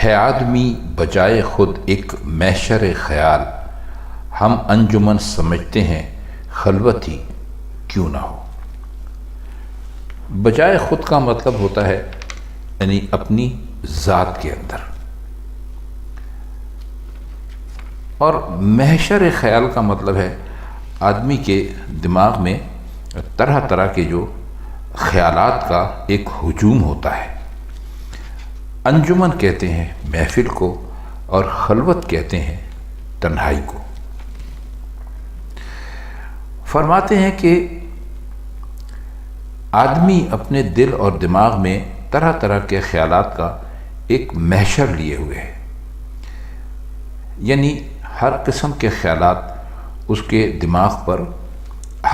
ہے آدمی بجائے خود ایک محشر خیال، ہم انجمن سمجھتے ہیں خلوت ہی کیوں نہ ہو۔ بجائے خود کا مطلب ہوتا ہے یعنی اپنی ذات کے اندر، اور محشر خیال کا مطلب ہے آدمی کے دماغ میں طرح طرح کے جو خیالات کا ایک ہجوم ہوتا ہے۔ انجمن کہتے ہیں محفل کو، اور خلوت کہتے ہیں تنہائی کو۔ فرماتے ہیں کہ آدمی اپنے دل اور دماغ میں طرح طرح کے خیالات کا ایک محشر لیے ہوئے ہے، یعنی ہر قسم کے خیالات اس کے دماغ پر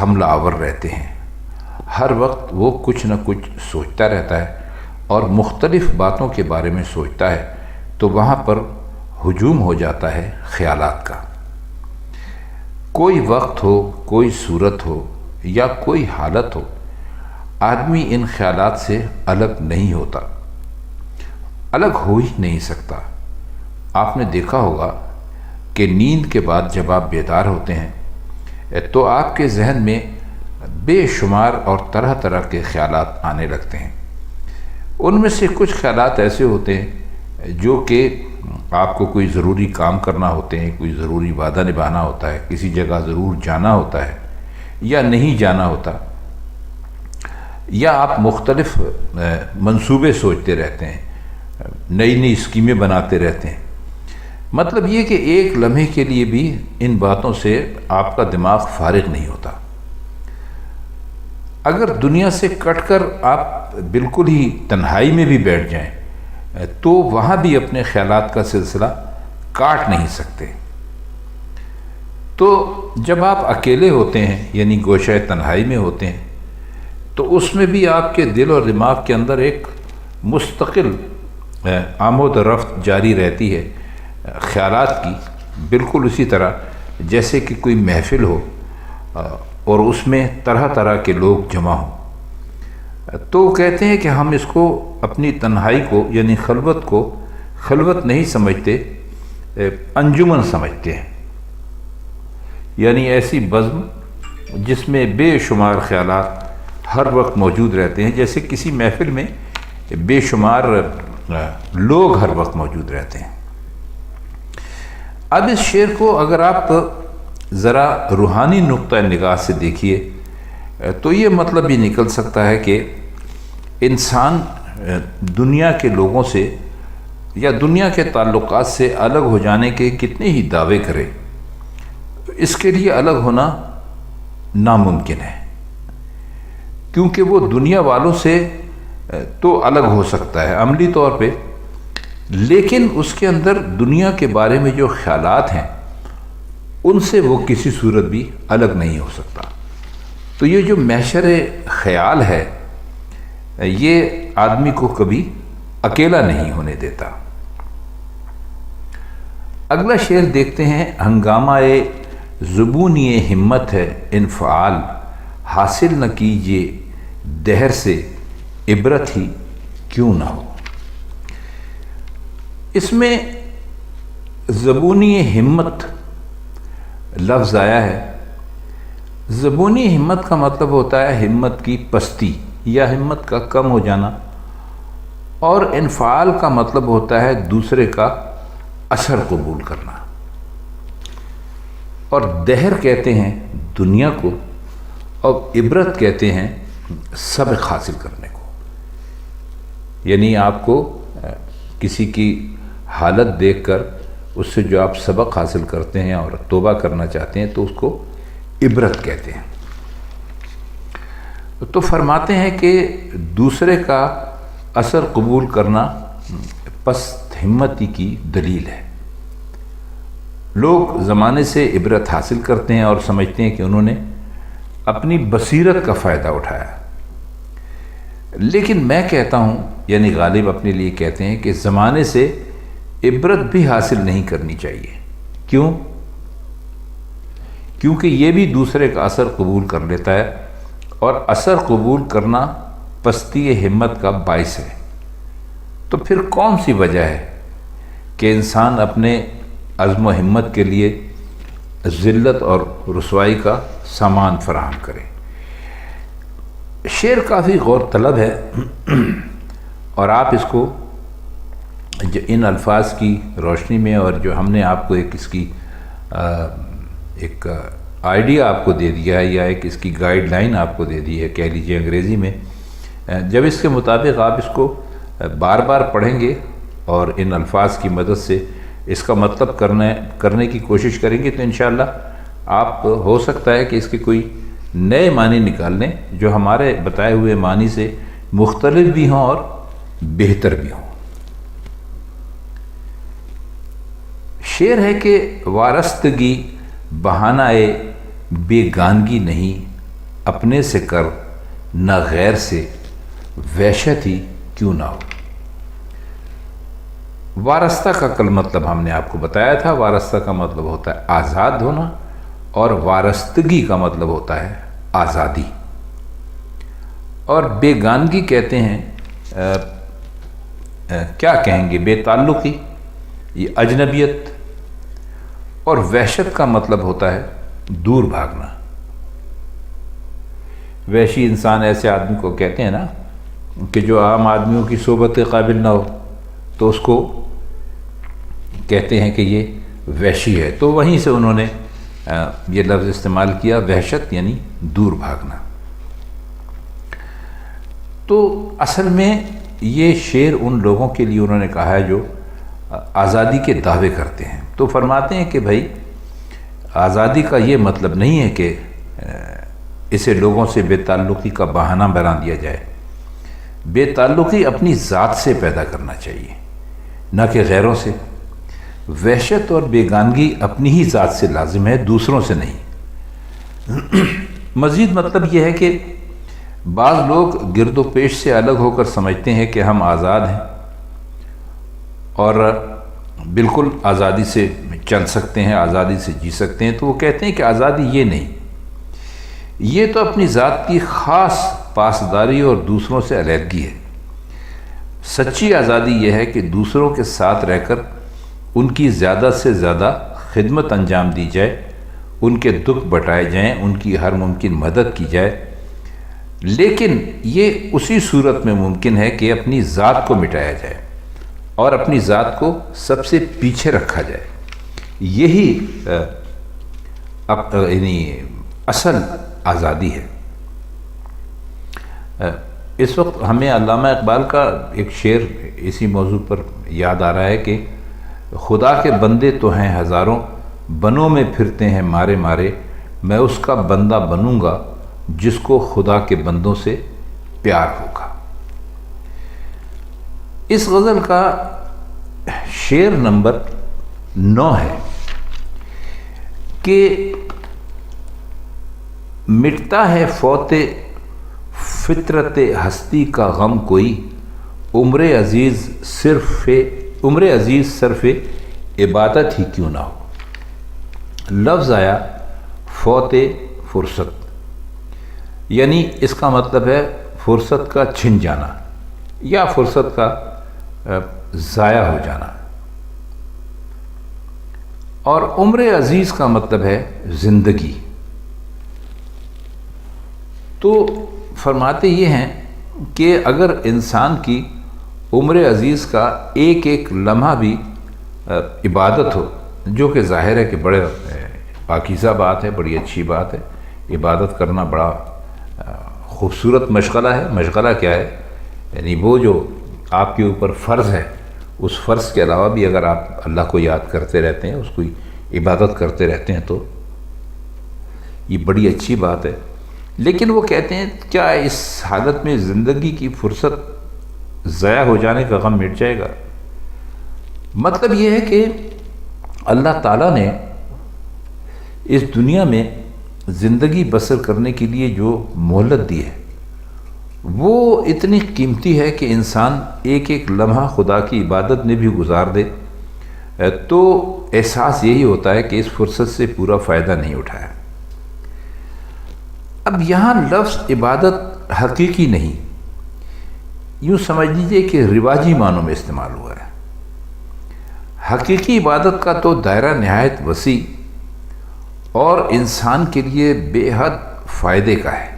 حملہ آور رہتے ہیں۔ ہر وقت وہ کچھ نہ کچھ سوچتا رہتا ہے اور مختلف باتوں کے بارے میں سوچتا ہے، تو وہاں پر ہجوم ہو جاتا ہے خیالات کا۔ کوئی وقت ہو، کوئی صورت ہو یا کوئی حالت ہو، آدمی ان خیالات سے الگ نہیں ہوتا، الگ ہو ہی نہیں سکتا۔ آپ نے دیکھا ہوگا کہ نیند کے بعد جب آپ بیدار ہوتے ہیں تو آپ کے ذہن میں بے شمار اور طرح طرح کے خیالات آنے لگتے ہیں۔ ان میں سے کچھ خیالات ایسے ہوتے ہیں جو کہ آپ کو کوئی ضروری کام کرنا ہوتے ہیں، کوئی ضروری وعدہ نبھانا ہوتا ہے، کسی جگہ ضرور جانا ہوتا ہے یا نہیں جانا ہوتا، یا آپ مختلف منصوبے سوچتے رہتے ہیں، نئی نئی اسکیمیں بناتے رہتے ہیں۔ مطلب یہ کہ ایک لمحے کے لیے بھی ان باتوں سے آپ کا دماغ فارغ نہیں ہوتا۔ اگر دنیا سے کٹ کر آپ بالکل ہی تنہائی میں بھی بیٹھ جائیں تو وہاں بھی اپنے خیالات کا سلسلہ کاٹ نہیں سکتے۔ تو جب آپ اکیلے ہوتے ہیں یعنی گوشہ تنہائی میں ہوتے ہیں تو اس میں بھی آپ کے دل اور دماغ کے اندر ایک مستقل آمد و رفت جاری رہتی ہے خیالات کی، بالکل اسی طرح جیسے کہ کوئی محفل ہو اور اس میں طرح طرح کے لوگ جمع ہوں۔ تو کہتے ہیں کہ ہم اس کو اپنی تنہائی کو یعنی خلوت کو خلوت نہیں سمجھتے، انجمن سمجھتے ہیں، یعنی ایسی بزم جس میں بے شمار خیالات ہر وقت موجود رہتے ہیں، جیسے کسی محفل میں بے شمار لوگ ہر وقت موجود رہتے ہیں۔ اب اس شعر کو اگر آپ ذرا روحانی نقطہ نگاہ سے دیکھیے تو یہ مطلب بھی نکل سکتا ہے کہ انسان دنیا کے لوگوں سے یا دنیا کے تعلقات سے الگ ہو جانے کے کتنے ہی دعوے کرے، اس کے لیے الگ ہونا ناممکن ہے، کیونکہ وہ دنیا والوں سے تو الگ ہو سکتا ہے عملی طور پہ، لیکن اس کے اندر دنیا کے بارے میں جو خیالات ہیں ان سے وہ کسی صورت بھی الگ نہیں ہو سکتا۔ تو یہ جو محشر خیال ہے یہ آدمی کو کبھی اکیلا نہیں ہونے دیتا۔ اگلا شعر دیکھتے ہیں۔ ہنگامہ زبونی ہمت ہے انفعال، حاصل نہ کیجیے دہر سے عبرت ہی کیوں نہ ہو۔ اس میں زبونی ہمت لفظ آیا ہے۔ زبونی ہمت کا مطلب ہوتا ہے ہمت کی پستی یا ہمت کا کم ہو جانا، اور انفعال کا مطلب ہوتا ہے دوسرے کا اثر قبول کرنا، اور دہر کہتے ہیں دنیا کو، اور عبرت کہتے ہیں سبق حاصل کرنے کو۔ یعنی آپ کو کسی کی حالت دیکھ کر اس سے جو آپ سبق حاصل کرتے ہیں اور توبہ کرنا چاہتے ہیں تو اس کو عبرت کہتے ہیں۔ تو فرماتے ہیں کہ دوسرے کا اثر قبول کرنا پست ہمتی کی دلیل ہے۔ لوگ زمانے سے عبرت حاصل کرتے ہیں اور سمجھتے ہیں کہ انہوں نے اپنی بصیرت کا فائدہ اٹھایا، لیکن میں کہتا ہوں یعنی غالب اپنے لیے کہتے ہیں کہ زمانے سے عبرت بھی حاصل نہیں کرنی چاہیے۔ کیوں؟ کیونکہ یہ بھی دوسرے کا اثر قبول کر لیتا ہے، اور اثر قبول کرنا پستی ہمت کا باعث ہے۔ تو پھر کون سی وجہ ہے کہ انسان اپنے عزم و ہمت کے لیے ذلت اور رسوائی کا سامان فراہم کرے۔ شعر کافی غور طلب ہے اور آپ اس کو ان الفاظ کی روشنی میں، اور جو ہم نے آپ کو ایک اس کی ایک آئیڈیا آپ کو دے دیا ہے، یا ایک اس کی گائیڈ لائن آپ کو دے دی ہے کہہ لیجیے انگریزی میں، جب اس کے مطابق آپ اس کو بار بار پڑھیں گے اور ان الفاظ کی مدد سے اس کا مطلب کرنے کی کوشش کریں گے تو انشاءاللہ آپ ہو سکتا ہے کہ اس کے کوئی نئے معنی نکال لیں جو ہمارے بتائے ہوئے معنی سے مختلف بھی ہوں اور بہتر بھی ہوں۔ شعر ہے کہ وارستگی بہانہ بیگانگی نہیں، اپنے سے کر نہ غیر سے وحشت ہی کیوں نہ ہو۔ وارستہ کا کل مطلب ہم نے آپ کو بتایا تھا۔ وارستہ کا مطلب ہوتا ہے آزاد ہونا، اور وارستگی کا مطلب ہوتا ہے آزادی، اور بیگانگی کہتے ہیں کیا کہیں گے، بے تعلقی، یہ اجنبیت، اور وحشت کا مطلب ہوتا ہے دور بھاگنا۔ وحشی انسان ایسے آدمی کو کہتے ہیں نا کہ جو عام آدمیوں کی صحبت کے قابل نہ ہو، تو اس کو کہتے ہیں کہ یہ وحشی ہے۔ تو وہیں سے انہوں نے یہ لفظ استعمال کیا، وحشت یعنی دور بھاگنا۔ تو اصل میں یہ شعر ان لوگوں کے لیے انہوں نے کہا ہے جو آزادی کے دعوے کرتے ہیں۔ تو فرماتے ہیں کہ بھائی آزادی کا یہ مطلب نہیں ہے کہ اسے لوگوں سے بے تعلقی کا بہانہ بنا دیا جائے۔ بے تعلقی اپنی ذات سے پیدا کرنا چاہیے، نہ کہ غیروں سے۔ وحشت اور بیگانگی اپنی ہی ذات سے لازم ہے، دوسروں سے نہیں۔ مزید مطلب یہ ہے کہ بعض لوگ گرد و پیش سے الگ ہو کر سمجھتے ہیں کہ ہم آزاد ہیں اور بالکل آزادی سے چل سکتے ہیں، آزادی سے جی سکتے ہیں، تو وہ کہتے ہیں کہ آزادی یہ نہیں، یہ تو اپنی ذات کی خاص پاسداری اور دوسروں سے علیحدگی ہے۔ سچی آزادی یہ ہے کہ دوسروں کے ساتھ رہ کر ان کی زیادہ سے زیادہ خدمت انجام دی جائے، ان کے دکھ بٹائے جائیں، ان کی ہر ممکن مدد کی جائے، لیکن یہ اسی صورت میں ممکن ہے کہ اپنی ذات کو مٹایا جائے اور اپنی ذات کو سب سے پیچھے رکھا جائے۔ یہی یعنی اصل آزادی ہے۔ اس وقت ہمیں علامہ اقبال کا ایک شعر اسی موضوع پر یاد آ رہا ہے کہ خدا کے بندے تو ہیں ہزاروں، بنوں میں پھرتے ہیں مارے مارے، میں اس کا بندہ بنوں گا جس کو خدا کے بندوں سے پیار ہوگا۔ اس غزل کا شعر نمبر 9 ہے کہ مٹتا ہے فوت فطرت ہستی کا غم کوئی، عمر عزیز صرف عبادت ہی کیوں نہ ہو۔ لفظ آیا فوت فرصت، یعنی اس کا مطلب ہے فرصت کا چھن جانا یا فرصت کا ضائع ہو جانا، اور عمر عزیز کا مطلب ہے زندگی۔ تو فرماتے یہ ہیں کہ اگر انسان کی عمر عزیز کا ایک ایک لمحہ بھی عبادت ہو، جو کہ ظاہر ہے کہ بڑے پاکیزہ بات ہے، بڑی اچھی بات ہے، عبادت کرنا بڑا خوبصورت مشغلہ ہے۔ مشغلہ کیا ہے؟ یعنی وہ جو آپ کے اوپر فرض ہے، اس فرض کے علاوہ بھی اگر آپ اللہ کو یاد کرتے رہتے ہیں، اس کو عبادت کرتے رہتے ہیں، تو یہ بڑی اچھی بات ہے۔ لیکن وہ کہتے ہیں کیا اس حالت میں زندگی کی فرصت ضائع ہو جانے کا غم مٹ جائے گا؟ مطلب یہ ہے کہ اللہ تعالیٰ نے اس دنیا میں زندگی بسر کرنے کے لیے جو مہلت دی ہے وہ اتنی قیمتی ہے کہ انسان ایک ایک لمحہ خدا کی عبادت میں بھی گزار دے تو احساس یہی ہوتا ہے کہ اس فرصت سے پورا فائدہ نہیں اٹھایا۔ اب یہاں لفظ عبادت حقیقی نہیں، یوں سمجھ لیجئے کہ رواجی معنوں میں استعمال ہوا ہے۔ حقیقی عبادت کا تو دائرہ نہایت وسیع اور انسان کے لیے بے حد فائدے کا ہے،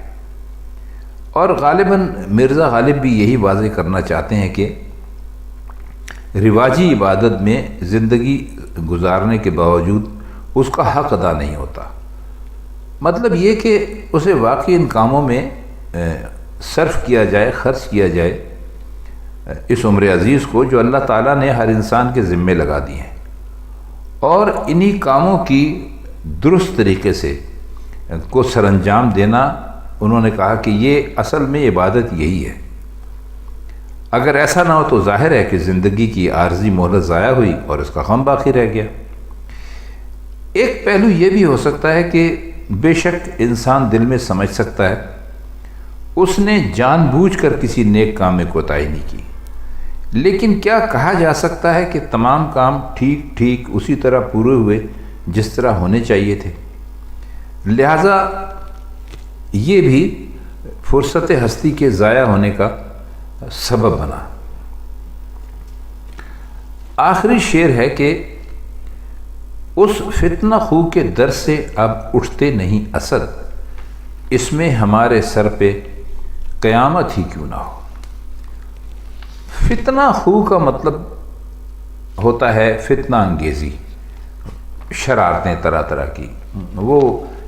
اور غالباً مرزا غالب بھی یہی واضح کرنا چاہتے ہیں کہ رواجی عبادت میں زندگی گزارنے کے باوجود اس کا حق ادا نہیں ہوتا۔ مطلب یہ کہ اسے واقعی ان کاموں میں صرف کیا جائے، خرچ کیا جائے اس عمر عزیز کو جو اللہ تعالیٰ نے ہر انسان کے ذمے لگا دی ہیں، اور انہی کاموں کی درست طریقے سے کو سر انجام دینا۔ انہوں نے کہا کہ یہ اصل میں عبادت یہی ہے۔ اگر ایسا نہ ہو تو ظاہر ہے کہ زندگی کی عارضی مہلت ضائع ہوئی اور اس کا غم باقی رہ گیا۔ ایک پہلو یہ بھی ہو سکتا ہے کہ بے شک انسان دل میں سمجھ سکتا ہے اس نے جان بوجھ کر کسی نیک کام میں کوتاہی نہیں کی، لیکن کیا کہا جا سکتا ہے کہ تمام کام ٹھیک اسی طرح پورے ہوئے جس طرح ہونے چاہیے تھے؟ لہذا یہ بھی فرصت ہستی کے ضائع ہونے کا سبب بنا۔ آخری شعر ہے کہ اس فتنہ خو کے در سے اب اٹھتے نہیں اسد، اس میں ہمارے سر پہ قیامت ہی کیوں نہ ہو۔ فتنہ خو کا مطلب ہوتا ہے فتنہ انگیزی، شرارتیں طرح طرح کی، وہ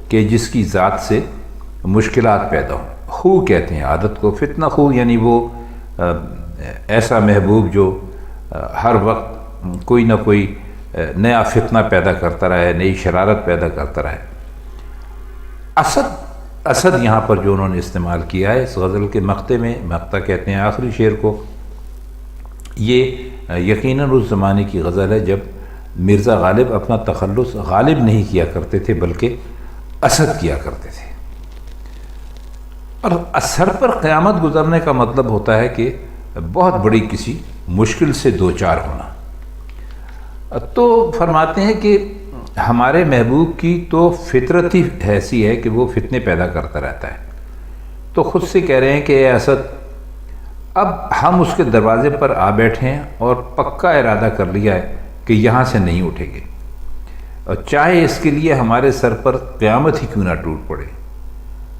کہ جس کی ذات سے مشکلات پیدا ہوں۔ خو کہتے ہیں عادت کو، فتنہ خو یعنی وہ ایسا محبوب جو ہر وقت کوئی نہ کوئی نیا فتنہ پیدا کرتا رہے، نئی شرارت پیدا کرتا رہے۔ اسد یہاں پر جو انہوں نے استعمال کیا ہے اس غزل کے مقطع میں، مقطع کہتے ہیں آخری شعر کو، یہ یقیناً اس زمانے کی غزل ہے جب مرزا غالب اپنا تخلص غالب نہیں کیا کرتے تھے بلکہ اسد کیا کرتے تھے۔ اور سر پر قیامت گزرنے کا مطلب ہوتا ہے کہ بہت بڑی کسی مشکل سے دوچار ہونا۔ تو فرماتے ہیں کہ ہمارے محبوب کی تو فطرت ہی ایسی ہے کہ وہ فتنے پیدا کرتا رہتا ہے، تو خود سے کہہ رہے ہیں کہ اے اسد، اب ہم اس کے دروازے پر آ بیٹھے ہیں اور پکا ارادہ کر لیا ہے کہ یہاں سے نہیں اٹھیں گے، اور چاہے اس کے لیے ہمارے سر پر قیامت ہی کیوں نہ ٹوٹ پڑے۔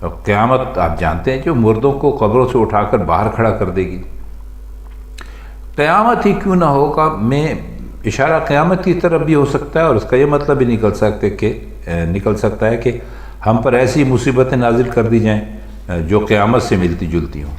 اور قیامت آپ جانتے ہیں جو مردوں کو قبروں سے اٹھا کر باہر کھڑا کر دے گی۔ قیامت ہی کیوں نہ ہوگا میں اشارہ قیامت کی طرف بھی ہو سکتا ہے، اور اس کا یہ مطلب بھی نکل سکتا ہے کہ ہم پر ایسی مصیبتیں نازل کر دی جائیں جو قیامت سے ملتی جلتی ہوں۔